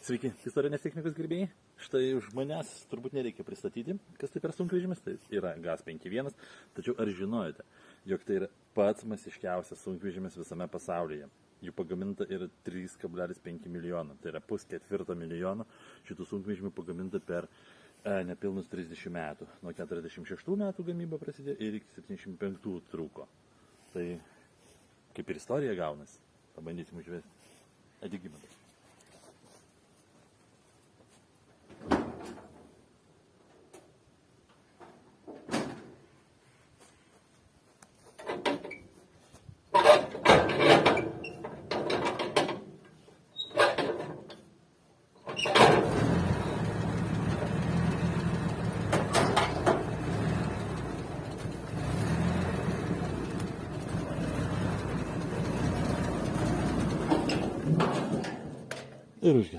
Sveiki, istorinės technikos gerbėjai. Štai už manęs turbūt nereikia pristatyti, kas tai per sunkvežimis. Tai yra GAZ-51, tačiau ar žinojote, jog tai yra pats masiškiausias sunkvežimis visame pasaulyje. Jų pagaminta yra 3,5 milijono, tai yra 0,4 milijono. Šitų sunkvežimių pagaminta per nepilnus 30 metų. Nuo 46 metų gamyba prasidėjo ir iki 75 truko. Tai kaip ir istorija gaunasi. Pabandysim užvesti. Adigimantas. Ir užgė.